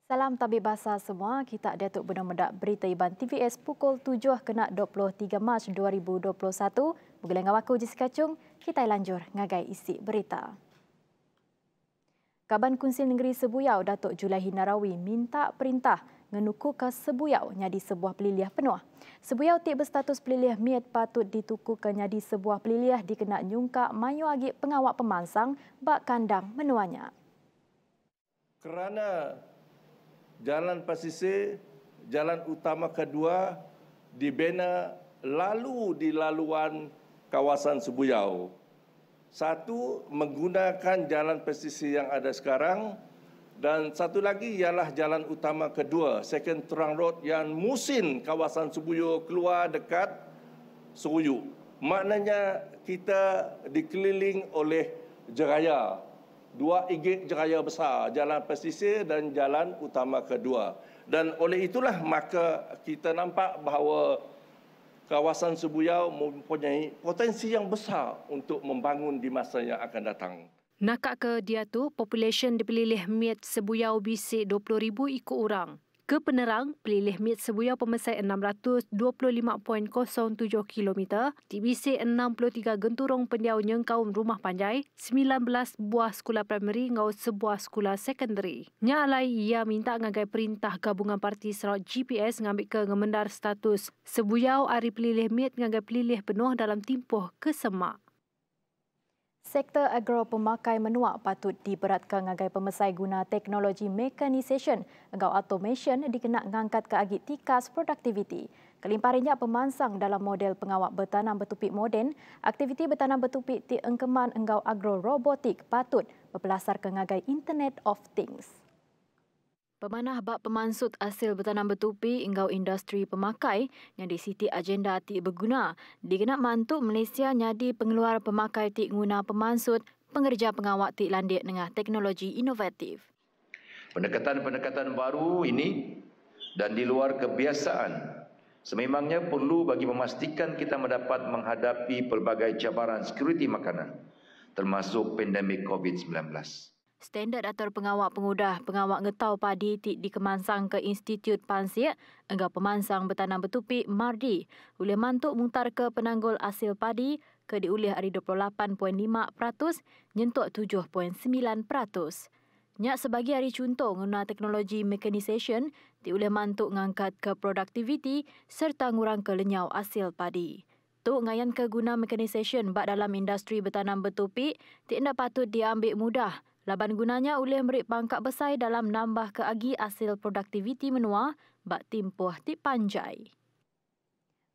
Salam tabib bahasa semua. Kita Datuk Benar-Medak Berita Iban TVS pukul 7 kena 23 Mac 2021. Begitu dengan aku Jessica Chung, kita lanjur ngagai isi berita. Kaban Kunsil Negeri Sebuyau Datuk Julaihi Narawi minta perintah ngenuku ke Sebuyau nyadi sebuah peliliah penuh. Sebuyau tik berstatus peliliah miat patut dituku ke nyadi sebuah peliliah dikena nyungka mayu agi pengawak pemansang bak kandang menuanya. Kerana jalan pesisir, jalan utama kedua dibina lalu di laluan kawasan Sebuyau. Satu, menggunakan jalan pesisir yang ada sekarang, dan satu lagi ialah jalan utama kedua, second terang road yang musim kawasan Sebuyau keluar dekat Seruyu. Maknanya kita dikeliling oleh jeraya. Dua igit jeraya besar, jalan pesisir dan jalan utama kedua. Dan oleh itulah maka kita nampak bahawa kawasan Sebuyau mempunyai potensi yang besar untuk membangun di masa yang akan datang. Nakak ke dia tu, population di pelilih miat Sebuyau bisik 20,000 ikut orang. Ke penerang, pelilih miat Sebuyau pemesai 625.07 km, dibisik 63 genturong pendiau nyengkaum rumah panjai, 19 buah sekolah primary ngau sebuah sekolah secondary. Nya alai ia minta ngagai perintah gabungan parti Sarawak GPS ngambil ke ngemendar status Sebuyau ari pelilih miat ngagai pelilih penuh dalam timpuh ke semak. Sektor agro pemakai menuak patut diberatkan ngagai pemesai guna teknologi mekanisation engkau automation dikenak ngangkat ke agit tikas produktiviti. Kelimparinya pemansang dalam model pengawak bertanam bertupik moden, aktiviti bertanam bertupik ti engkeman engkau agro robotik patut berpelasar ke ngagai Internet of Things. Pemanah bak pemansut hasil bertanam bertupi engkau industri pemakai yang di siti agenda ti berguna. Dikenak mantuk Malaysia nyadi pengeluar pemakai ti guna pemansut pengerja pengawak ti landik dengan teknologi inovatif. Pendekatan-pendekatan baru ini dan di luar kebiasaan sememangnya perlu bagi memastikan kita mendapat menghadapi pelbagai cabaran sekuriti makanan termasuk pandemik COVID-19. Standard atur pengawak pengudah pengawak ngetau padi dikemansang ke Institut Pansiak engkau pemansang bertanam bertupik Mardi oleh mantuk mungtar ke penanggul hasil padi ke diulih hari 28.5% nyentuk 7.9%. Nyak sebagai hari contoh guna teknologi mekanisation diulih mantuk ngangkat ke produktiviti serta ngurang ke lenyau hasil padi. Tu ngayan ke guna mekanisation bak dalam industri bertanam bertupik tidak patut diambil mudah. Laban gunanya oleh merik pangkat besar dalam nambah ke agi hasil produktiviti menua bak timpuh ti panjai.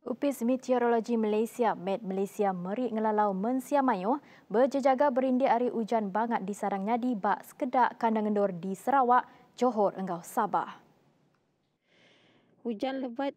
Upis Meteorologi Malaysia, Met Malaysia merik ngelalau mensiamayo berjejaga berindik hari hujan bangat di sarang nyadi bak sekedak kandang endur di Sarawak, Johor engkau Sabah. Hujan lebat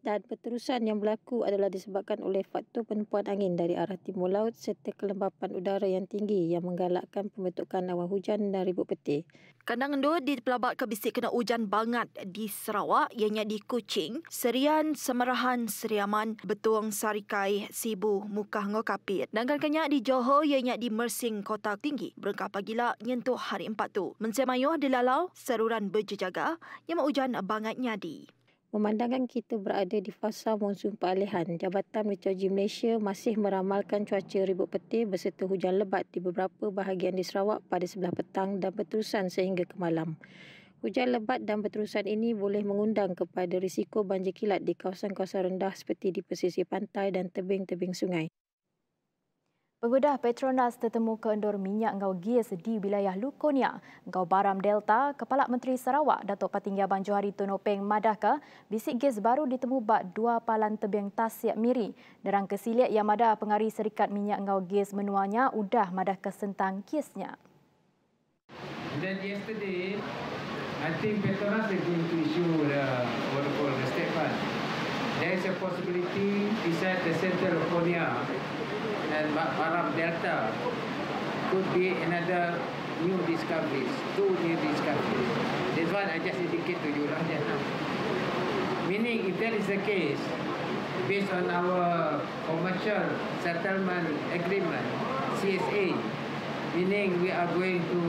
dan berterusan yang berlaku adalah disebabkan oleh faktor penumpuan angin dari arah timur laut serta kelembapan udara yang tinggi yang menggalakkan pembentukan awan hujan dan ribut petir. Kandang endur di Pelabak kebisik kena hujan bangat di Sarawak, ianya di Kuching, Serian, Semerahan, Seriaman, Betuang, Sarikai, Sibu, Mukah, Ngokapit. Dan kenyak di Johor, ianya di Mersing, Kota Tinggi. Berengkap pagila nyentuh hari 4 tu. Mensemayuh di Lalau, saruran berjejaga, yang hujan bangat nyadi. Memandangkan kita berada di fasa monsun peralihan, Jabatan Meteorologi Malaysia masih meramalkan cuaca ribut petir berserta hujan lebat di beberapa bahagian di Sarawak pada sebelah petang dan berterusan sehingga ke malam. Hujan lebat dan berterusan ini boleh mengundang kepada risiko banjir kilat di kawasan-kawasan rendah seperti di pesisir pantai dan tebing-tebing sungai. Pengudah Petronas tertemu ke endor minyak engkau gas di wilayah Lukonia, engkau Baram Delta. Kepala Menteri Sarawak, Datuk Patinggiaban Johari Tunopeng Madaka, bisik gas baru ditemu bak dua palan tebing Tasiak Miri. Derang kesiliat yang madah pengari Serikat Minyak engkau gas menuanya udah madah kesentang kisnya. Then yesterday, I think Petronas is going to issue the statement. There is a possibility beside the Central Lukonia and Baram Delta could be another new discoveries, two new discoveries. This one I just indicate to you right now. Meaning, if that is the case, based on our commercial settlement agreement, CSA, meaning we are going to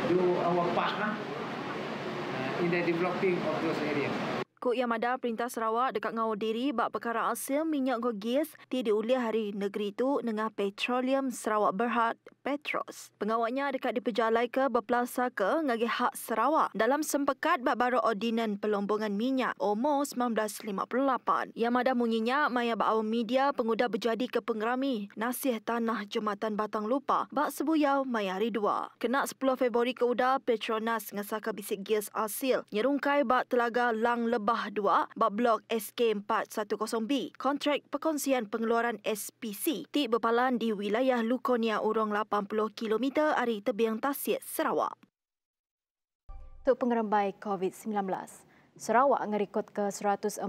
do our part in the developing of those areas. Kok Yang Mada Perintah Sarawak dekat ngau diri bak perkara hasil minyak goreng gas diuliah hari negeri itu dengan Petroleum Sarawak Berhad Petros. Pengawaknya dekat diperjalai ke berpelasa ke ngagi hak Sarawak dalam sempekat bak baru ordinan pelombongan minyak umur 1958. Yang Mada munyinya maya bak awam media penguda berjadi ke pengerami nasih tanah Jumatan Batang Lupa bak sebuyau maya hari 2. Kena 10 Februari ke uda Petronas ngesaka bisik gas hasil nyerungkai bak telaga Lang Lebah 2 bak blok SK410B kontrak perkongsian pengeluaran SPC ti berpalan di wilayah Lukonia urang 80 km dari tebing Tasik, Sarawak. Untuk pengerembai COVID-19, Sarawak ngerikut ke 140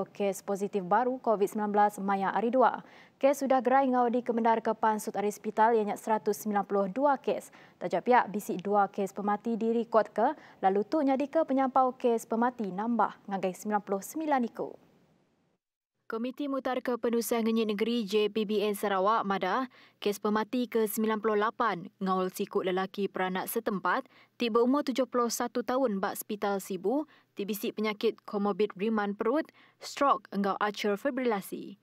kes positif baru COVID-19 maya hari 2. Kes sudah gerai ngau di Kemendar ke Pansut hari hospital ianya 192 kes. Tajak pihak bisik 2 kes pemati dirikut ke, lalu tu nyadi ke penyampau kes pemati nambah ngagai 99 iku. Komiti Mutarka Penusian Ngenyit Negeri JPBN Sarawak Mada, kes pemati ke-98 ngaul sikut lelaki peranak setempat, ti berumur 71 tahun bak Hospital Sibu, ti bisik penyakit komorbid riman perut, stroke engau atrial fibrilasi.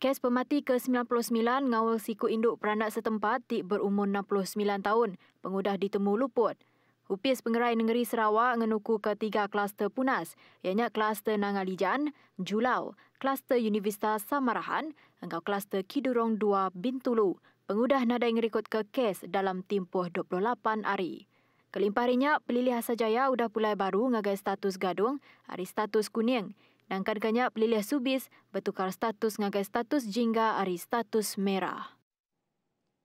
Kes pemati ke-99 ngaul sikut induk peranak setempat, ti berumur 69 tahun, pengudah ditemu luput. Hupis Pengerai Negeri Sarawak ngenuku ke 3 kluster punas, ianya kluster Nangalijan, Julau, kluster Universitas Samarahan, engkau kluster Kidurong 2 Bintulu. Pengudah nadai ngerikut ke kes dalam tempoh 28 hari. Kelimpah harinya, pelilih Asajaya udah pulai baru ngagai status gadung, hari status kuning. Dan kadang-kadang pelilih Subis bertukar status ngagai status jingga hari status merah.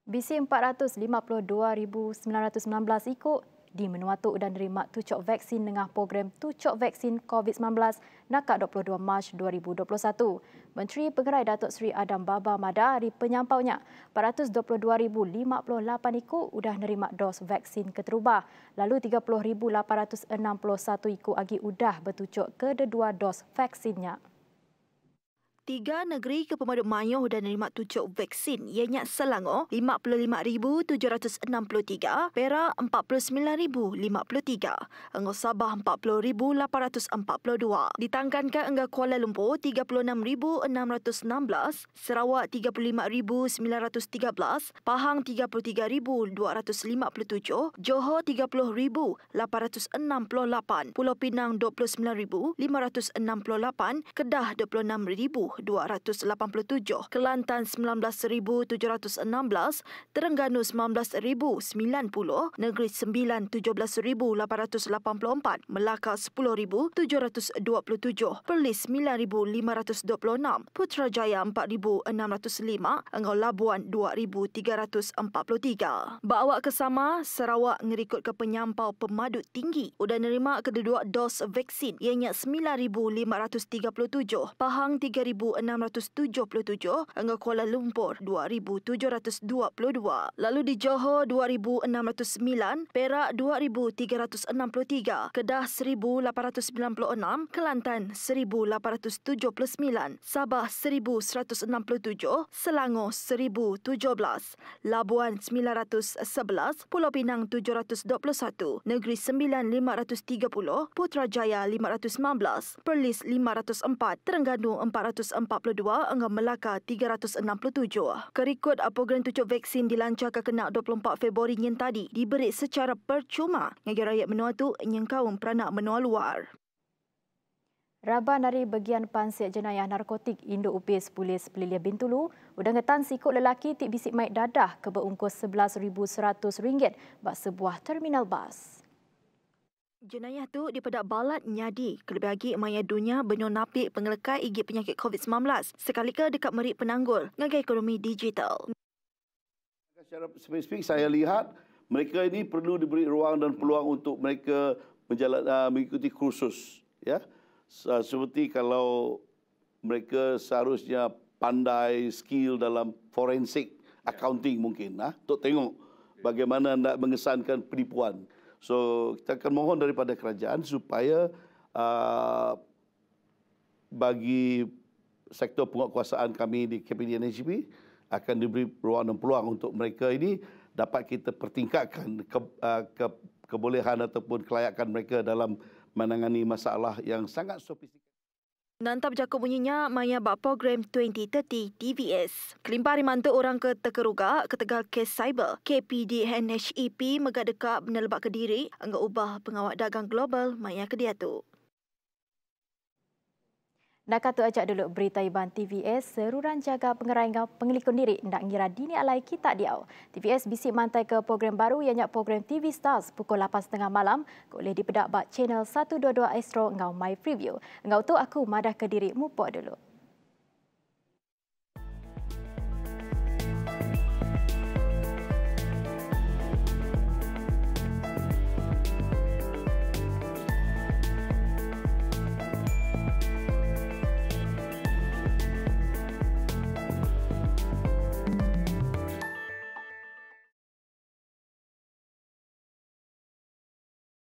BC 452,919 ikut di menuatuk dan nerima tucuk vaksin dengan program tucuk vaksin COVID-19 nakak 22 Mac 2021. Menteri Pengerai Datuk Seri Adam Baba Mada di penyampaunya 422,058 ikut sudah nerima dos vaksin keterubah, lalu 30,861 ikut lagi sudah bertucuk kedua dos vaksinnya. 3 negeri ke pemaduk mayuh dan nerima tucuk vaksin ianya Selangor 55,763, Perak 49,053, Anggur Sabah 40,842, ditangkankan Anggur Kuala Lumpur 36,616, Sarawak 35,913, Pahang 33,257, Johor 30,868, Pulau Pinang 29,568, Kedah 26,287, Kelantan 19,716, Terengganu 19,090, Negeri Sembilan 17,884, Melaka 10,727, Perlis 9,526, Putrajaya 4,605, Angau Labuan 2,343. Bawa ke sama, Sarawak ngerikut ke penyampau pemadut tinggi udah nerima kedua dos vaksin ianya 9,537, Pahang 3,677, Anggur Kuala Lumpur 2,722. Lalu di Johor 2,609, Perak 2,363, Kedah 1,896, Kelantan 1,879, Sabah 1,167, Selangor 1,017, Labuan 911, Pulau Pinang 721, Negeri Sembilan 530, Putrajaya 519, Perlis 504, Terengganu 442, Anggur Melaka 367. Kerikut program tucuk vaksin dilancarkan kena 24 Februari yang tadi diberi secara percuma ngagi rakyat menua tu yang kaum peranak menua luar. Raban dari bagian Pansik Jenayah Narkotik Induk Upis Polis Pelilih Bintulu udah ngetan sikut lelaki tik bisik maik dadah ke berungkus RM11,100 bak sebuah terminal bas. Jenayah tu dipedak balat nyadi kelebih lagi maya dunia benyo napik pengelekai igit penyakit COVID-19 sekalika dekat merik penanggul ngagai ekonomi digital. Secara spesifik saya lihat mereka ini perlu diberi ruang dan peluang untuk mereka mengikuti kursus, ya. Seperti kalau mereka seharusnya pandai skill dalam forensik accounting mungkin, untuk tengok bagaimana nak mengesankan penipuan. So kita akan mohon daripada kerajaan supaya bagi sektor penguatkuasaan kami di KPDNHB akan diberi ruang dan peluang untuk mereka ini dapat kita pertingkatkan kebolehan ataupun kelayakan mereka dalam menangani masalah yang sangat sofistikated. Nantap jakup bunyinya maya bak program 2030 TVS. Kelimpah rimantu orang ke tekeruga ketegal kes cyber. KPD NHEP megak dekat menelebak Kediri angga ubah pengawal dagang global maya ke dia tu. Nak kata ajak dulu berita Iban TVS, seruran jaga pengerai pengelikun diri nak ngira dini alai kita diau. TVS bisik mantai ke program baru ianya program TV Stars pukul 8.30 malam. Boleh dipedak bak channel 122 Astro ngau My Preview. Ngau tu aku madah ke diri mupok dulu.